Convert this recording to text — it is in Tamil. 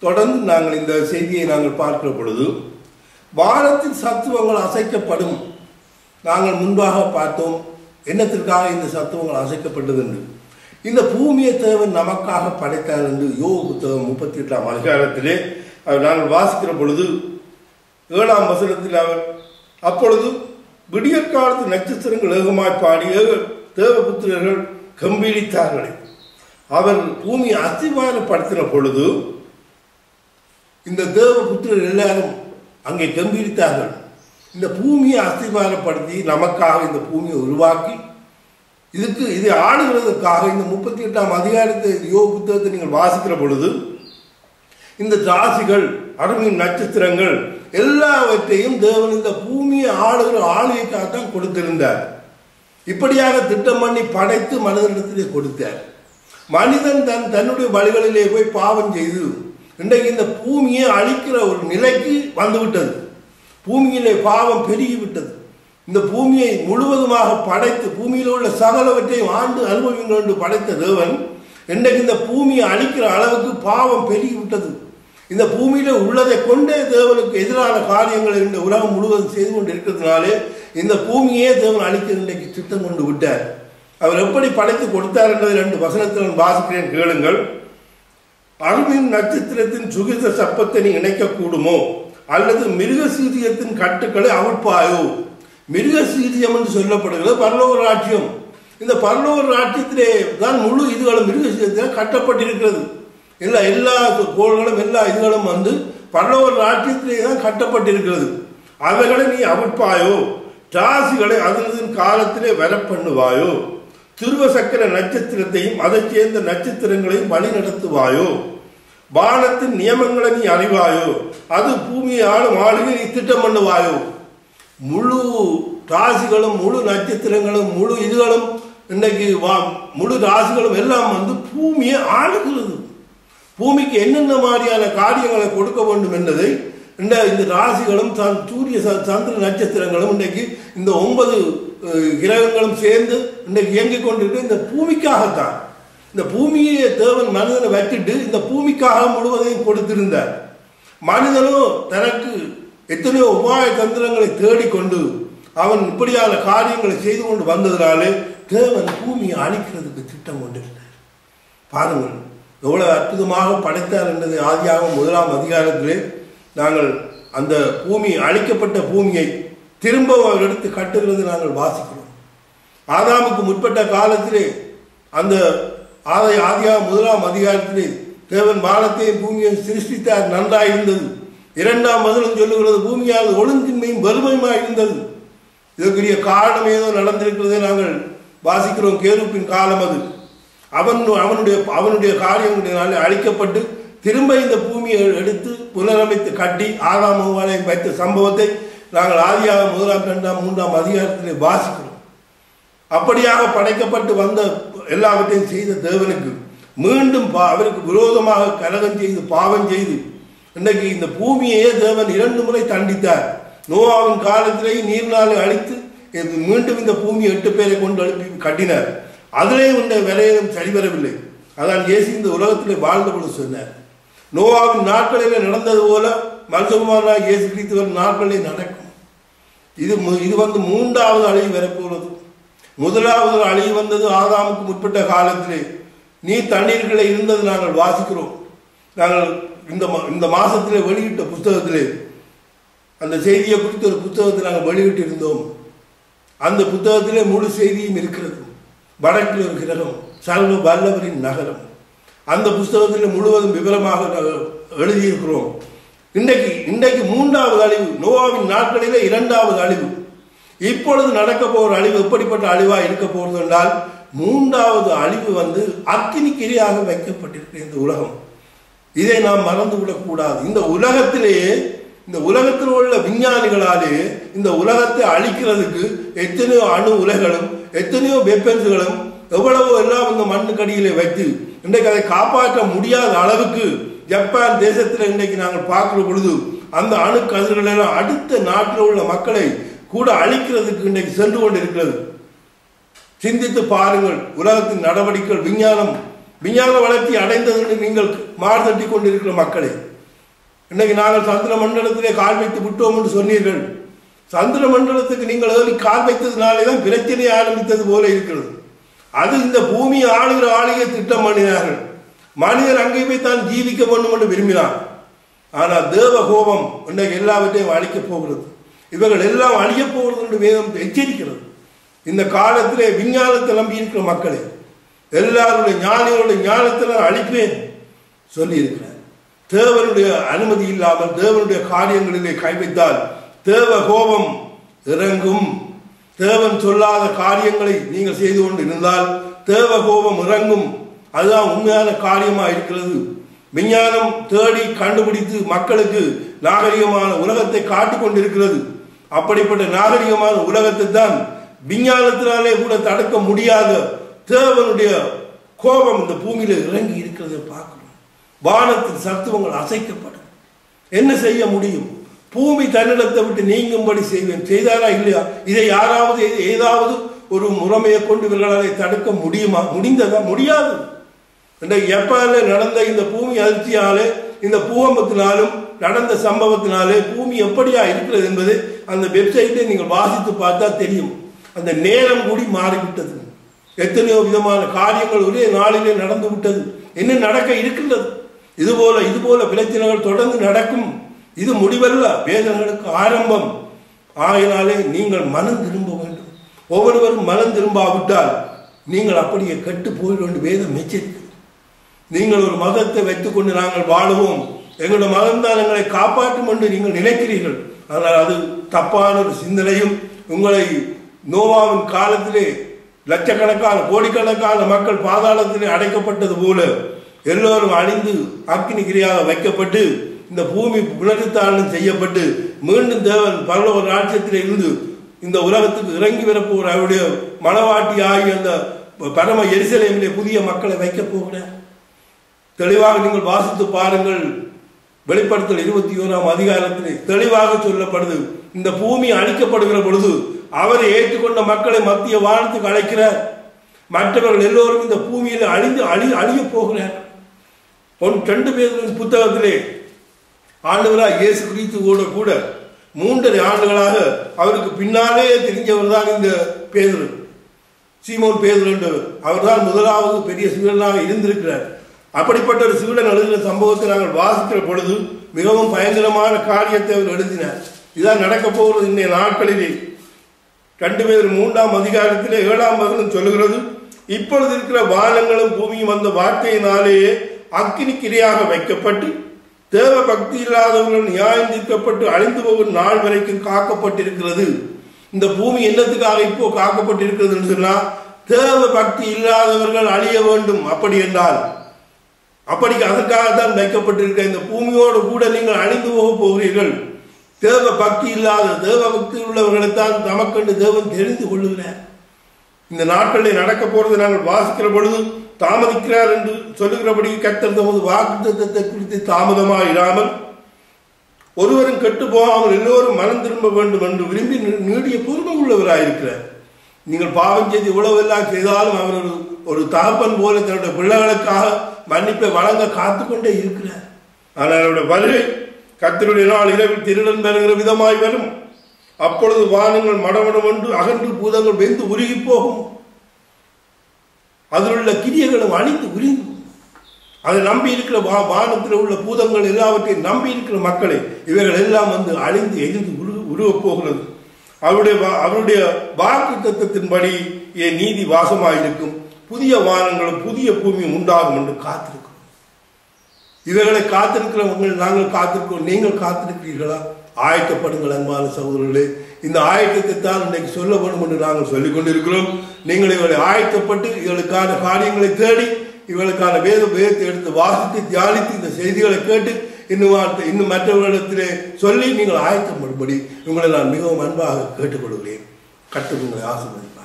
தொடர்ந்து நாங்கள் இந்த செய்தியை நாங்கள் பார்க்கிற பொழுது வானத்தின் சத்துவங்கள் அசைக்கப்படும். நாங்கள் முன்பாக பார்த்தோம் என்னத்திற்காக இந்த சத்துவங்கள் அசைக்கப்பட்டது என்று. இந்த பூமியை தேவன் நமக்காக படைத்தார் என்று யோபு புத்தகம் 38ஆம் அதிகாரத்திலே நாங்கள் வாசிக்கிற பொழுது 7ஆம் வசனத்தில் அவர் அப்பொழுது விடியற்காலத்து நட்சத்திரங்கள் ஏகமாய் பாடி தேவபுத்திரர்கள் கம்பீரித்தார்களே. அவர் பூமியை அஸ்திவாரப்படுத்தின பொழுது இந்த தேவபுத்திரர் எல்லாரும் அங்கே கம்பீரித்தார்கள். இந்த பூமியை அஸ்திவாரப்படுத்தி நமக்காக இந்த பூமியை உருவாக்கி இதை ஆளுகிறதுக்காக இந்த 38ஆம் அதிகாரத்தை யோபு புத்தகத்தை நீங்கள் வாசிக்கிற பொழுது இந்த ராசிகள் அருமையின் நட்சத்திரங்கள் எல்லாவற்றையும் தேவன் இந்த பூமியை ஆளுகிற ஆளுகைக்காகத்தான் கொடுத்திருந்தார். இப்படியாக திட்டம் பண்ணி படைத்து மனிதனிடத்திலே கொடுத்தார். மனிதன் தன்னுடைய வழிகளிலே போய் பாவம் செய்து இன்றைக்கு இந்த பூமியை அழிக்கிற ஒரு நிலைக்கு வந்துவிட்டது. பூமியிலே பாவம் பெருகிவிட்டது. இந்த பூமியை முழுவதுமாக படைத்து பூமியில் உள்ள சகலவற்றையும் ஆண்டு அனுபவிங்கள் என்று படைத்த தேவன் இன்றைக்கு இந்த பூமியை அழிக்கிற அளவுக்கு பாவம் பெருகிவிட்டது. இந்த பூமியில உள்ளதை கொண்டே தேவனுக்கு எதிரான காரியங்களை இந்த உலகம் முழுவதும் செய்து கொண்டு இருக்கிறதுனாலே இந்த பூமியே தேவன் அழிக்க இன்றைக்கு திட்டம் கொண்டு விட்டார். அவர் எப்படி படைத்து கொடுத்தார் என்பதை 2 வசனத்தில் வாசிக்கிறேன், கேளுங்கள். அருமையின் நட்சத்திரத்தின் சுகித சப்பத்தை நீ இணைக்க கூடுமோ, அல்லது மிருக சீரியத்தின் கட்டுக்களை அவிழ்ப்பாயோ. மிருக சீரியம் என்று சொல்லப்படுகிறது பரலோக ராஜ்யம். இந்த பரலோக ராஜ்யத்திலே தான் முழு இதுகளும் மிருக சீரியத்தில் கட்டப்பட்டிருக்கிறது. எல்லா கோள்களும் எல்லா இதுகளும் வந்து பரலோக ராஜ்யத்திலே தான் கட்டப்பட்டிருக்கிறது. அவைகளை நீ அவிழ்ப்பாயோ, ராசிகளை அதன் காலத்திலே வர பண்ணுவாயோ, துருவ சக்கர நட்சத்திரத்தையும் அதை சேர்ந்த நட்சத்திரங்களையும் வழி நடத்துவாயோ, வானத்தின் நியமங்களை நீ அறிவாயோ, அது பூமியை ஆளும் ஆளுகை நீ திட்டம் பண்ணுவாயோ. முழு ராசிகளும் முழு நட்சத்திரங்களும் முழு இதுகளும் இன்னைக்கு முழு ராசிகளும் எல்லாம் வந்து பூமியை ஆளுகிறது. பூமிக்கு என்னென்ன மாதிரியான காரியங்களை கொடுக்க வேண்டும் என்பதை இந்த ராசிகளும் சூரிய சந்திர நட்சத்திரங்களும் இன்றைக்கு இந்த 9 கிரகங்களும் சேர்ந்து இன்றைக்கு இயங்கிக் கொண்டிருக்க இந்த பூமிக்காகத்தான். இந்த பூமியை தேவன் மனிதனை வச்சிட்டு இந்த பூமிக்காக முழுவதையும் கொடுத்திருந்தார். மனிதனும் தனக்கு எத்தனையோ உபாய தந்திரங்களை தேடிக்கொண்டு அவன் இப்படியான காரியங்களை செய்து கொண்டு வந்ததினாலே தேவன் பூமியை அழிக்கிறதுக்கு திட்டம் கொண்டிருந்தார். பாருங்கள் எவ்வளவு அற்புதமாக படைத்தார் என்பதை ஆதியாகமம் 1ஆம் அதிகாரத்திலே நாங்கள் அந்த பூமி அழிக்கப்பட்ட பூமியை திரும்ப எடுத்து கட்டுகிறது நாங்கள் வாசிக்கிறோம். ஆதாமுக்கு முற்பட்ட காலத்திலே அந்த ஆதியாகமம் 1ஆம் அதிகாரத்திலே தேவன் வானத்தையும் பூமியையும் சிருஷ்டித்தார், நன்றாயிருந்தது. 2ஆம் வசனம் சொல்லுகிறது பூமியானது ஒழுங்கின்மையும் வறுமையுமா இருந்தது. இதற்குரிய காரணம் ஏதோ நடந்திருக்கிறதை நாங்கள் வாசிக்கிறோம். கேருப்பின் காலம் அது. அவனுடைய காரியங்களினாலே அழிக்கப்பட்டு திரும்ப இந்த பூமியை எடுத்து புனரமைத்து கட்டி ஆதாம் ஹவ்வாளை வைத்த சம்பவத்தை நாங்கள் ஆதியாகமம் 1ஆம் 2ஆம் 3ஆம் அதிகாரத்திலே வாசிக்கிறோம். அப்படியாக படைக்கப்பட்டு வந்த எல்லாவற்றையும் செய்த தேவனுக்கு மீண்டும் அவருக்கு விரோதமாக கலகம் செய்து பாவம் செய்து இன்றைக்கு இந்த பூமியையே தேவன் 2 முறை தண்டித்தார். நோவாவின் காலத்திலேயே நீர்நாளை அழித்து மீண்டும் இந்த பூமியை 8 பேரை கொண்டு எழுப்பி கட்டினார். அதிலேயும் இந்த விலையிலும் சரிவரவில்லை. அதான் இயேசு இந்த உலகத்திலே வாழ்ந்த பொழுது சொன்னார், நோவாவின் நாட்களிலே நடந்தது போல மனுஷகுமாரனாகிய இயேசு கிறிஸ்துவின் நாட்களிலே நடக்கும். இது 3வது அழிவு வரப்போகிறது. 1வது அழிவு வந்தது ஆதாமுக்கு முற்பட்ட காலத்திலே நீர் தண்ணீர்களை இருந்தது நாங்கள் வாசிக்கிறோம். நாங்கள் இந்த மாசத்திலே வெளியிட்ட புத்தகத்திலே அந்த செய்தியை குறித்த ஒரு புத்தகத்தை நாங்கள் வெளியிட்டு இருந்தோம். அந்த புத்தகத்திலே முழு செய்தியும் இருக்கிறது. வடக்கில் ஒரு கிரகம் சர்வ வல்லவரின் நகரம். அந்த புத்தகத்தில் முழுவதும் விவரமாக எழுதியிருக்கிறோம். இன்றைக்கு 3வது அழிவு, நோவாவின் நாட்களிலே 2வது அழிவு. இப்பொழுது நடக்க போகிற அழிவு எப்படிப்பட்ட அழிவாக இருக்க போகிறது என்றால் 3வது அழிவு வந்து அக்கினிக்கிரியாக வைக்கப்பட்டிருக்கிற இந்த உலகம். இதை நாம் மறந்துவிடக்கூடாது. இந்த உலகத்தில் உள்ள விஞ்ஞானிகளாலே இந்த உலகத்தை அழிக்கிறதுக்கு எத்தனையோ அணு உலைகளும் எத்தனையோ வெப்பன்ஸ்களும் எவ்வளவோ எல்லாம் இந்த மண்ணுக்கடியிலே வைத்து இன்றைக்கு அதை காப்பாற்ற முடியாத அளவுக்கு ஜப்பான் தேசத்தில் இன்றைக்கு நாங்கள் பார்க்கிற பொழுது அந்த அணு கதிர்கள் எல்லாம் அடுத்த நாட்டில் உள்ள மக்களை கூட அழிக்கிறதுக்கு இன்றைக்கு சென்று கொண்டிருக்கிறது. சிந்தித்து பாருங்கள். உலகத்தின் நடவடிக்கைகள் விஞ்ஞானம் விஞ்ஞான வளர்ச்சி அடைந்தது நீங்கள் மாறுதட்டி கொண்டிருக்கிற மக்களே, இன்னைக்கு நாங்கள் சந்திர மண்டலத்திலே கால் வைத்து விட்டோம் என்று சொன்னீர்கள். சந்திர மண்டலத்துக்கு நீங்கள் ஏறி கால் வைத்ததுனாலே தான் பிரச்சனையை ஆரம்பித்தது போல இருக்கிறது. அது இந்த பூமியை ஆளுகிற ஆளுகை திட்டம் பண்ணினார்கள். மனிதன் அங்கே போய் தான் ஜீவிக்க வேண்டும் என்று விரும்பினார். ஆனால் தேவ கோபம் இன்றைக்கு எல்லாவற்றையும் அழிக்கப் போகிறது. இவர்கள் எல்லாம் அழியப் போகிறது என்று வேதம் எச்சரிக்கிறது. இந்த காலத்திலே விஞ்ஞானத்தை நம்பி இருக்கிற மக்களே, எல்லாருடைய ஞானிகளுடைய ஞானத்தில் அழிப்பேன் சொல்லி இருக்கிறார். தேவனுடைய அனுமதி இல்லாமல் தேவனுடைய காரியங்களிலே கை வைத்தால் தேவ கோபம் இறங்கும். தேவன் சொல்லாத காரியங்களை நீங்கள் செய்து கொண்டு இருந்தால் தேவ கோபம் இறங்கும். அதுதான் உண்மையான காரியமாக இருக்கிறது. விஞ்ஞானம் தேடி கண்டுபிடித்து மக்களுக்கு நாகரிகமான உலகத்தை காட்டிக் கொண்டிருக்கிறது. அப்படிப்பட்ட நாகரிகமான உலகத்தை தான் விஞ்ஞானத்தினாலே கூட தடுக்க முடியாத தேவனுடைய கோபம் இந்த பூமியில இறங்கி இருக்கிறதை பார்க்கணும். வானத்தின் சத்துவங்கள் அசைக்கப்படும். என்ன செய்ய முடியும்? பூமி தன்னிடத்தை விட்டு நீங்கும்படி செய்வேன். செய்தாரா இல்லையா? இதை யாராவது ஏதாவது ஒரு முறைமையை கொண்டு இவர்களால் தடுக்க முடியுமா? முடிந்ததா? முடியாது. எப்பால நடந்த இந்த பூமி அதிர்ச்சியாலே, இந்த பூகம்பத்தினாலும் நடந்த சம்பவத்தினாலே பூமி எப்படியா இருக்கிறது என்பது அந்த வெப்சைட்டை நீங்கள் வாசித்து பார்த்தா தெரியும். அந்த நேரம் கூடி மாறிவிட்டது. எத்தனையோ விதமான காரியங்கள் ஒரே நாளிலே நடந்து விட்டது. என்ன நடக்க இருக்கின்றது? இதுபோல பிரச்சனைகள் தொடர்ந்து நடக்கும். இது முடிவல்ல, வேதனைகளுக்கு ஆரம்பம். ஆகினாலே நீங்கள் மனம் திரும்ப வேண்டும். ஒவ்வொருவரும் மனம் திரும்பாவிட்டால் நீங்கள் அப்படியே கெட்டு போயிட வேண்டும். வேதம் எச்சரிக்கிறது. நீங்கள் ஒரு மதத்தை வைத்துக் கொண்டு நாங்கள் வாழுவோம், எங்களுடைய மதம்தான் எங்களை காப்பாற்றும் என்று நீங்கள் நினைக்கிறீர்கள். ஆனால் அது தப்பான ஒரு சிந்தனையும். உங்களை நோவாவின் காலத்திலே லட்சக்கணக்கான கோடிக்கணக்கான மக்கள் பாதாளத்திலே அடைக்கப்பட்டது போல எல்லோரும் அழிந்து அக்கினிகிரியாக வைக்கப்பட்டு இந்த பூமி புனருத்தாரணம் செய்யப்பட்டு மீண்டும் தேவன் பரலோக ராஜ்யத்திலே இருந்து இந்த உலகத்துக்கு இறங்கி வரப்போகிற அவருடைய மனவாட்டி ஆகிய அந்த பரம எருசலேமிலே புதிய மக்களை வைக்கப் போகிறார். தெளிவாக நீங்கள் வாசித்து பாருங்கள். வெளிப்படுத்தல் 21ஆம் அதிகாரத்திலே தெளிவாக சொல்லப்படுது. இந்த பூமி அழிக்கப்படுகிற பொழுது அவரை ஏற்றுக்கொண்ட மக்களை மத்திய வானத்துக்கு அழைக்கிறார். மற்றவர்கள் எல்லோரும் இந்த பூமியில் அழிய போகிறார். 2 பேரின் புத்தகத்திலே ஆண்டவராக இயேசு கிறிஸ்து கூட 3.5 ஆண்டுகளாக அவருக்கு பின்னாலே தெரிஞ்சவர் தான் இந்த பேதுரு, சீமோன் பேதுரு என்றவர். அவர் தான் முதலாவது பெரிய சீடனாக இருந்திருக்கிறார். அப்படிப்பட்ட ஒரு சீடன் எழுதின சம்பவத்தை நாங்கள் வாசிக்கிற பொழுது மிகவும் பயங்கரமான காரியத்தை அவர் எழுதினார். இதான் நடக்க போகிறது இன்றைய நாட்களிலே. 2 பேர் 3ஆம் அதிகாரத்திலே 7ஆம் வசனம் சொல்லுகிறது, இப்பொழுது இருக்கிற வானங்களும் பூமியும் அந்த வார்த்தையினாலேயே அக்கினிக்கிரையாக வைக்கப்பட்டு தேவ பக்தி இல்லாதவர்கள் நியாயம் தீர்க்கப்பட்டு அழிந்து போகும் நாள் வரைக்கும் காக்கப்பட்டிருக்கிறது. இந்த பூமி என்னத்துக்காக இப்போ காக்கப்பட்டிருக்கிறது என்று சொன்னால் தேவ பக்தி இல்லாதவர்கள் அழிய வேண்டும். அப்படி என்றால் அதற்காகத்தான் வைக்கப்பட்டிருக்க. இந்த பூமியோடு கூட நீங்கள் அழிந்து போக போகிறீர்கள். தேவ பக்தி இல்லாத தேவ பக்தி உள்ளவர்களைத்தான் நமக்கென்று தேவன் தெரிந்து கொள்ளுகிறார். இந்த நாட்களில் நடக்க போறது நாங்கள் வாசிக்கிற பொழுது தாமதிக்கிறார் என்று சொல்லுகிறபடி கர்த்தர் தமது வாக்குத்தத்தத்தை குறித்து தாமதமாக இராமல் ஒருவரும் கெட்டு போகாமல் எல்லோரும் மனம் திரும்ப வேண்டும் என்று விரும்பி நீடிய பொறுமை உள்ளவராயிருக்கிறார். நீங்கள் பாவம் செய்து உழவெல்லாம் செய்தாலும் அவர் ஒரு தகப்பன் போல தன்னுடைய பிள்ளைகளுக்காக மன்னிப்பை வழங்க காத்து கொண்டே இருக்கிறார். ஆனால் அவருடைய வருகை கர்த்தருடைய நாள் இரவில் திருடன் பெறுகிற விதமாய் வரும். அப்பொழுது வானங்கள் மடமடம் என்று அகன்று பூதங்கள் வெந்து உருகி போகும். அதில் உள்ள கிரியைகளும் அழிந்து உரிந்து அதை நம்பி இருக்கிற வானத்தில் உள்ள பூதங்கள் எல்லாவற்றையும் நம்பி இருக்கிற மக்களை இவைகள் எல்லாம் வந்து அழிந்து எரிந்து உருவப் போகிறது. அவருடைய வாக்கு தத்துவத்தின்படி நீதி வாசமாயிருக்கும். புதிய வானங்களும் புதிய பூமியும் உண்டாகும் என்று காத்திருக்கும். இவைகளை காத்திருக்கிறவர்கள் நாங்கள் காத்திருக்கிறோம். நீங்கள் காத்திருக்கிறீர்களா? ஆயத்தப்படுங்கள் அன்பான சகோதரர்களே. இந்த ஆயத்தத்தை தான் இன்றைக்கு சொல்ல வேண்டும் என்று நாங்கள் சொல்லிக் கொண்டிருக்கிறோம். நீங்கள் இவர்களை ஆயத்தப்பட்டு இவர்களுக்கான காரியங்களை தேடி இவர்களுக்கான வேதத்தை எடுத்து வாசித்து தியானித்து இந்த செய்திகளை கேட்டு இன்னும் மற்றவர்களிடத்திலே சொல்லி நீங்கள் ஆயத்தப்படும்படி உங்களை நான் மிகவும் அன்பாக கேட்டுக்கொள்கிறேன். கர்த்தர் உங்களை ஆசீர்வதிப்பார்.